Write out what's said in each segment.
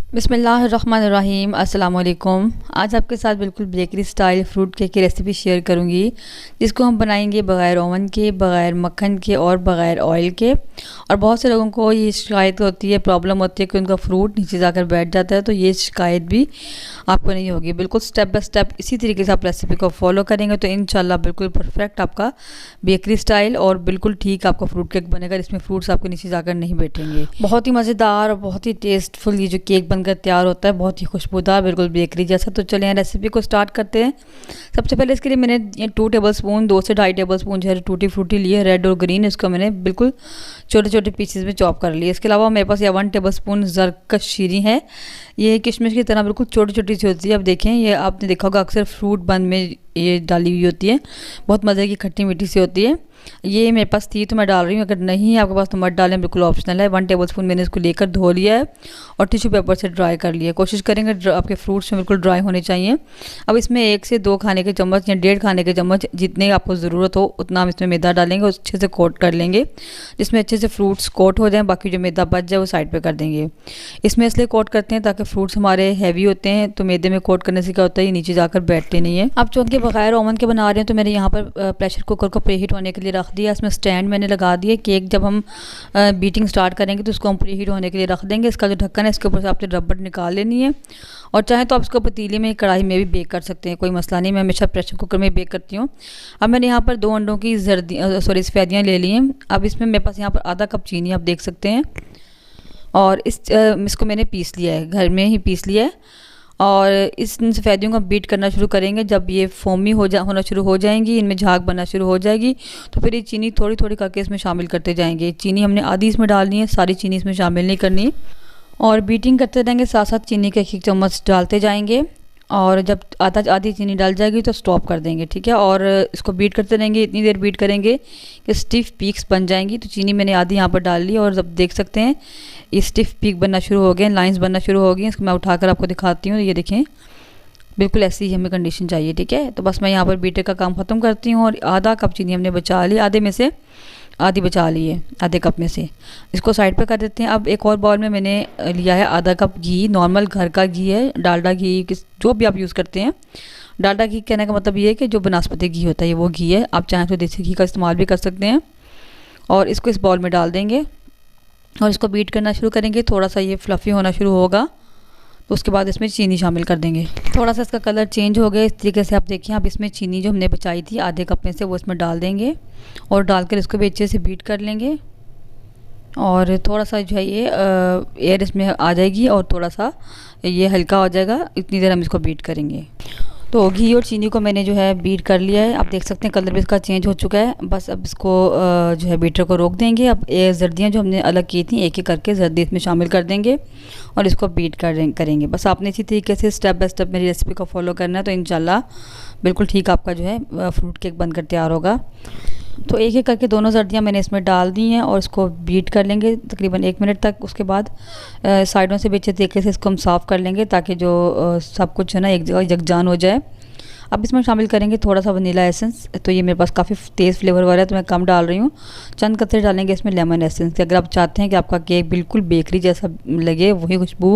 बिस्मिल्लाहिर्रहमानिर्रहीम। अस्सलाम वालेकुम। आज आपके साथ बिल्कुल बेकरी स्टाइल फ्रूट केक की रेसिपी शेयर करूंगी, जिसको हम बनाएंगे बग़ैर ओवन के, बग़ैर मक्खन के और बग़ैर ऑयल के। और बहुत से लोगों को ये शिकायत होती है, प्रॉब्लम होती है कि उनका फ्रूट नीचे जाकर बैठ जाता है, तो ये शिकायत भी आपको नहीं होगी। बिल्कुल स्टेप बाय स्टेप इसी तरीके से आप रेसिपी को फॉलो करेंगे तो इंशाल्लाह बिल्कुल परफेक्ट आपका बेकरी स्टाइल और बिल्कुल ठीक आपका फ्रूट केक बनेगा, जिसमें फ्रूट्स आपके नीचे जाकर नहीं बैठेंगे। बहुत ही मज़ेदार और बहुत ही टेस्टफुल ये जो केक बनकर तैयार होता है, बहुत ही खुशबूदार, बिल्कुल बेकरी जैसा। तो चलिए रेसिपी को स्टार्ट करते हैं। सबसे पहले इसके लिए मैंने 2 टेबलस्पून 2 से 2.5 टेबलस्पून जो है टूटी फ्रूटी लिए, रेड और ग्रीन। इसको मैंने बिल्कुल छोटे छोटे पीसेस में चॉप कर लिया। इसके अलावा मेरे पास ये 1 टेबलस्पून ज़रकश शीरी है। ये किशमिश की तरह बिल्कुल छोटी छोटी सी होती है। अब देखें, ये आपने देखा होगा अक्सर फ्रूट बन में ये डाली हुई होती है, बहुत मज़े की खट्टी मीठी सी होती है। ये मेरे पास थी तो मैं डाल रही हूँ, अगर नहीं है आपके पास तो मत डालें, बिल्कुल ऑप्शनल है। 1 टेबलस्पून मैंने इसको लेकर धो लिया है और टिश्यू पेपर से ड्राई कर लिया। कोशिश करेंगे आपके फ्रूट्स में बिल्कुल ड्राई होने चाहिए। अब इसमें 1 से 2 खाने के चम्मच या 1.5 खाने के चम्मच, जितने आपको ज़रूरत हो उतना हम इसमें मैदा डालेंगे और अच्छे से कोट कर लेंगे, जिसमें अच्छे से फ्रूट्स कोट हो जाएँ। बाकी जो मैदा बच जाए वो साइड पर कर देंगे। इसमें इसलिए कोट करते हैं ताकि फ्रूट्स हमारे हैवी होते हैं, तो मैदे में कोट करने से क्या होता है, ये नीचे जाकर बैठते नहीं है। अब चूँकि बगैर ओवन के बना रहे हैं तो मैंने यहाँ पर प्रेशर कुकर को प्रीहीट होने के लिए रख दिया। इसमें स्टैंड मैंने लगा दिए। केक जब हम बीटिंग स्टार्ट करेंगे तो उसको हम प्रीहीट होने के लिए रख देंगे। इसका जो ढक्कन है इसके ऊपर से आपने रबड़ निकाल लेनी है, और चाहे तो आप इसको पतीले में, कढ़ाई में भी बेक कर सकते हैं, कोई मसला नहीं। मैं हमेशा प्रेशर कुकर में बेक करती हूँ। अब मैंने यहाँ पर 2 अंडों की सफ़ेदियाँ ले ली हैं। अब इसमें मेरे पास यहाँ पर आधा कप चीनी आप देख सकते हैं, और इसको मैंने पीस लिया है, घर में ही पीस लिया है। और इस सफ़ेदियों को बीट करना शुरू करेंगे। जब ये फोमी होना शुरू हो जाएंगी, इनमें झाग बनना शुरू हो जाएगी, तो फिर ये चीनी थोड़ी थोड़ी करके इसमें शामिल करते जाएंगे। चीनी हमने आधी इसमें डालनी है, सारी चीनी इसमें शामिल नहीं करनी। और बीटिंग करते रहेंगे, साथ साथ चीनी का 1 चम्मच डालते जाएंगे। और जब आधी चीनी डाल जाएगी तो स्टॉप कर देंगे, ठीक है। और इसको बीट करते रहेंगे, इतनी देर बीट करेंगे कि स्टिफ पीक्स बन जाएंगी। तो चीनी मैंने आधी यहाँ पर डाल ली, और जब देख सकते हैं ये स्टिफ पीक बनना शुरू हो गए, लाइंस बनना शुरू हो गई। इसको मैं उठाकर आपको दिखाती हूँ। ये देखें, बिल्कुल ऐसी ही हमें कंडीशन चाहिए, ठीक है। तो बस मैं यहाँ पर बीटर का काम ख़त्म करती हूँ। और आधा कप चीनी हमने बचा ली, आधे में से आधी बचा ली है, आधे कप में से। इसको साइड पे कर देते हैं। अब एक और बाउल में मैंने लिया है आधा कप घी, नॉर्मल घर का घी है, डालडा घी, जो भी आप यूज़ करते हैं। डालडा घी कहने का मतलब ये है कि जो बनस्पति घी होता है, ये वो घी है। आप चाहें तो देसी घी का इस्तेमाल भी कर सकते हैं। और इसको इस बाउल में डाल देंगे और इसको बीट करना शुरू करेंगे। थोड़ा सा ये फ्लफ़ी होना शुरू होगा तो उसके बाद इसमें चीनी शामिल कर देंगे। थोड़ा सा इसका कलर चेंज हो गया, इस तरीके से आप देखिए। अब इसमें चीनी जो हमने बचाई थी आधे कप में से, वो इसमें डाल देंगे और डालकर इसको भी अच्छे से बीट कर लेंगे। और थोड़ा सा जो है ये एयर इसमें आ जाएगी और थोड़ा सा ये हल्का हो जाएगा, इतनी देर हम इसको बीट करेंगे। तो घी और चीनी को मैंने जो है बीट कर लिया है। आप देख सकते हैं कलर भी इसका चेंज हो चुका है। बस अब इसको जो है बीटर को रोक देंगे। अब ये जर्दियाँ जो हमने अलग की थी, एक एक करके जर्दी इसमें शामिल कर देंगे और इसको बीट करेंगे। बस आपने इसी तरीके से स्टेप बाय स्टेप मेरी रेसिपी को फॉलो करना है, तो इंशाल्लाह बिल्कुल ठीक आपका जो है फ्रूट केक बनकर तैयार होगा। तो एक एक करके दोनों जर्दियाँ मैंने इसमें डाल दी हैं और इसको बीट कर लेंगे तकरीबन 1 मिनट तक। उसके बाद साइडों से भी अच्छे तरीके से इसको हम साफ़ कर लेंगे, ताकि जो सब कुछ है ना एक जगह यकजान हो जाए। अब इसमें शामिल करेंगे थोड़ा सा वनीला एसेंस। तो ये मेरे पास काफ़ी तेज़ फ्लेवर वाला है तो मैं कम डाल रही हूँ। चंद कतरे डालेंगे इसमें लेमन एसेंस के। अगर आप चाहते हैं कि आपका केक बिल्कुल बेकरी जैसा लगे, वही खुशबू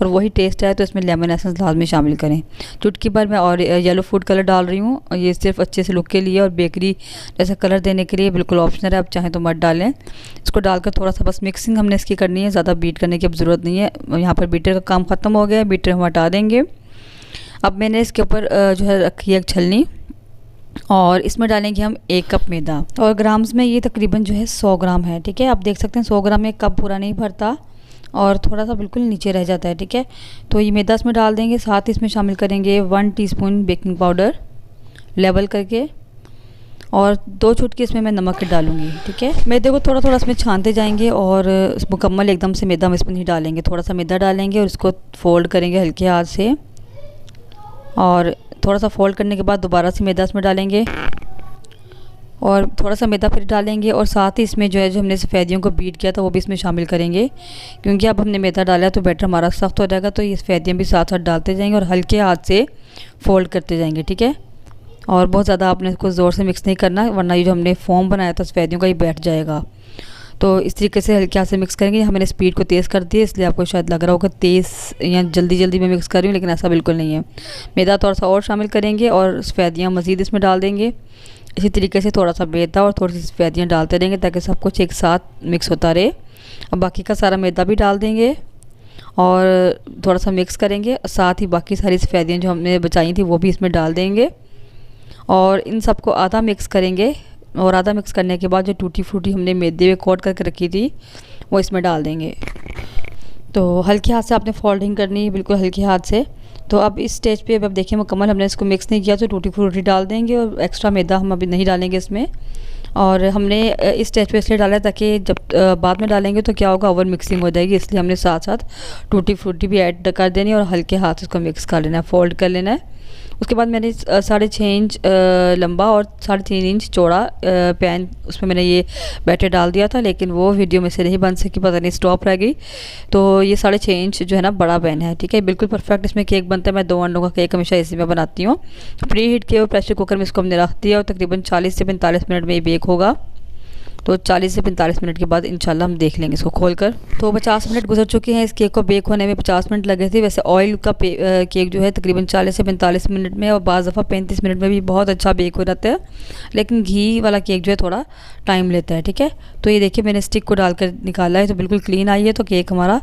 और वही टेस्ट है, तो इसमें लेमन एसेंस लाजमी शामिल करें। चुटकी भर मैं और येलो फूड कलर डाल रही हूँ, ये सिर्फ अच्छे से लुक के लिए और बेकरी जैसा कलर देने के लिए, बिल्कुल ऑप्शनल है, आप चाहें तो मत डालें। इसको डालकर थोड़ा सा बस मिक्सिंग हमने इसकी करनी है, ज़्यादा बीट करने की अब ज़रूरत नहीं है। यहाँ पर बीटर का काम ख़त्म हो गया, बीटर हम हटा देंगे। अब मैंने इसके ऊपर जो है रखी है एक छलनी, और इसमें डालेंगे हम 1 कप मैदा। और ग्राम्स में ये तकरीबन जो है 100 ग्राम है, ठीक है। आप देख सकते हैं 100 ग्राम में 1 कप पूरा नहीं भरता और थोड़ा सा बिल्कुल नीचे रह जाता है, ठीक है। तो ये मैदा इसमें डाल देंगे। साथ ही इसमें शामिल करेंगे 1 टीस्पून बेकिंग पाउडर लेवल करके, और 2 चुटकी इसमें मैं नमक डालूंगी, ठीक है। मैदे को थोड़ा थोड़ा इसमें छानते जाएंगे और मुकम्मल एकदम से मैदा हम इसमें नहीं डालेंगे। थोड़ा सा मैदा डालेंगे और इसको फोल्ड करेंगे हल्के हाथ से, और थोड़ा सा फोल्ड करने के बाद दोबारा से मैदा इसमें डालेंगे और थोड़ा सा मैदा फिर डालेंगे। और साथ ही इसमें जो है, जो हमने सफ़ेदियों को बीट किया था वो भी इसमें शामिल करेंगे, क्योंकि अब हमने मैदा डाला है तो बैटर हमारा सख्त हो जाएगा। तो ये सफ़ेदियाँ भी साथ साथ डालते जाएंगे और हल्के हाथ से फोल्ड करते जाएंगे, ठीक है। और बहुत ज़्यादा आपने इसको ज़ोर से मिक्स नहीं करना, वरना ये जो हमने फोम बनाया था सफ़ेदियों का, ये बैठ जाएगा। तो इस तरीके से हल्के हाथ से मिक्स करेंगे। मैंने स्पीड को तेज़ कर दी है, इसलिए आपको शायद लग रहा होगा तेज़ या जल्दी जल्दी मैं मिक्स कर रही हूँ, लेकिन ऐसा बिल्कुल नहीं है। मैदा थोड़ा सा और शामिल करेंगे और सफ़ेदियाँ मज़ीद इसमें डाल देंगे। इसी तरीके से थोड़ा सा मैदा और थोड़ी सी सफ़ेदियाँ डालते रहेंगे ताकि सब कुछ एक साथ मिक्स होता रहे। अब बाकी का सारा मैदा भी डाल देंगे और थोड़ा सा मिक्स करेंगे। साथ ही बाकी सारी सफ़ेदियाँ जो हमने बचाई थी वो भी इसमें डाल देंगे और इन सबको आधा मिक्स करेंगे। और आधा मिक्स करने के बाद जो टूटी फ्रूटी हमने मैदे में कोट करके रखी थी वो इसमें डाल देंगे। तो हल्के हाथ से आपने फोल्डिंग करनी है, बिल्कुल हल्के हाथ से। तो अब इस स्टेज पे अब देखिए मुकम्मल हमने इसको मिक्स नहीं किया, तो टूटी फ्रूटी डाल देंगे और एक्स्ट्रा मैदा हम अभी नहीं डालेंगे इसमें। और हमने इस स्टेज पे इसलिए डाला है ताकि जब बाद में डालेंगे तो क्या होगा, ओवर मिक्सिंग हो जाएगी, इसलिए हमने साथ साथ टूटी फ्रूटी भी ऐड कर देनी है और हल्के हाथ इसको मिक्स कर लेना है, फोल्ड कर लेना है। उसके बाद मैंने 6.5 इंच लंबा और 3.5 इंच चौड़ा पैन, उसमें मैंने ये बैटर डाल दिया था, लेकिन वो वीडियो में से नहीं बन सकी, पता नहीं स्टॉप रह गई। तो ये 6.5 इंच जो है ना बड़ा पैन है, ठीक है, बिल्कुल परफेक्ट इसमें केक बनता है। मैं 2 अंडों का केक हमेशा इसी में बनाती हूँ। प्री हीट किए हुए प्रेशर कुकर में इसको हमने रख दिया और तकरीबन 40 से 45 मिनट में ये बेक होगा। तो 40 से 45 मिनट के बाद इंशाल्लाह हम देख लेंगे इसको खोलकर। तो 50 मिनट गुजर चुके हैं, इस केक को बेक होने में 50 मिनट लगे थे। वैसे ऑयल का केक जो है तकरीबन 40 से 45 मिनट में और बाज़ दफ़ा 35 मिनट में भी बहुत अच्छा बेक हो जाता है, लेकिन घी वाला केक जो है थोड़ा टाइम लेता है, ठीक है। तो ये देखिए मैंने स्टिक को डालकर निकाला है, तो बिल्कुल क्लीन आई है। तो केक हमारा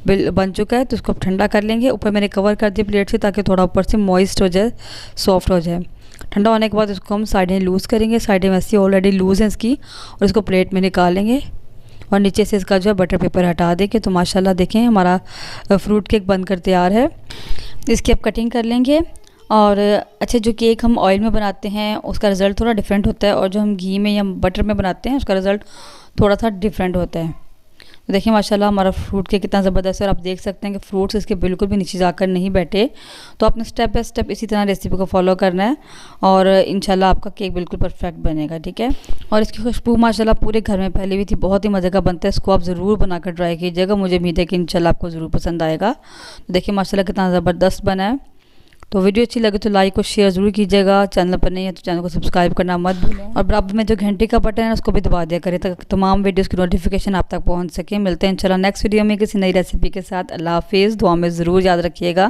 बन चुका है। तो इसको अब ठंडा कर लेंगे। ऊपर मैंने कवर कर दिया प्लेट से ताकि थोड़ा ऊपर से मॉइस्ट हो जाए, सॉफ्ट हो जाए। ठंडा होने के बाद इसको हम साइडें लूज़ करेंगे, साइडें वैसे ऑलरेडी लूज़ हैं इसकी, और इसको प्लेट में निकाल लेंगे और नीचे से इसका जो है बटर पेपर हटा देंगे। तो माशाल्लाह देखें हमारा फ्रूट केक बनकर तैयार है। इसकी अब कटिंग कर लेंगे। और अच्छा, जो केक हम ऑयल में बनाते हैं उसका रिज़ल्ट थोड़ा डिफरेंट होता है और जो हम घी में या बटर में बनाते हैं उसका रिज़ल्ट थोड़ा सा डिफरेंट होता है। तो देखिए माशाल्लाह हमारा फ्रूट केक कितना ज़बरदस्त है और आप देख सकते हैं कि फ्रूट्स इसके बिल्कुल भी नीचे जाकर नहीं बैठे। तो आपने स्टेप बाय स्टेप इसी तरह रेसिपी को फॉलो करना है और इंशाल्लाह आपका केक बिल्कुल परफेक्ट बनेगा, ठीक है। और इसकी खुशबू माशाल्लाह पूरे घर में फैली हुई थी, बहुत ही मज़े का बनता है। इसको आप ज़रूर बनाकर ट्राई कीजिएगा, मुझे उम्मीद है कि इंशाल्लाह आपको ज़रूर पसंद आएगा। तो देखिए माशाल्लाह कितना ज़बरदस्त बना है। तो वीडियो अच्छी लगे तो लाइक और शेयर ज़रूर कीजिएगा। चैनल पर नहीं है तो चैनल को सब्सक्राइब करना मत भूलें और बराबर में जो घंटे का बटन है उसको भी दबा दिया करें ताकि तमाम वीडियोस की नोटिफिकेशन आप तक पहुंच सके। मिलते हैं इंशाल्लाह नेक्स्ट वीडियो में किसी नई रेसिपी के साथ। अल्लाह हाफिज़। दुआ में ज़रूर याद रखिएगा।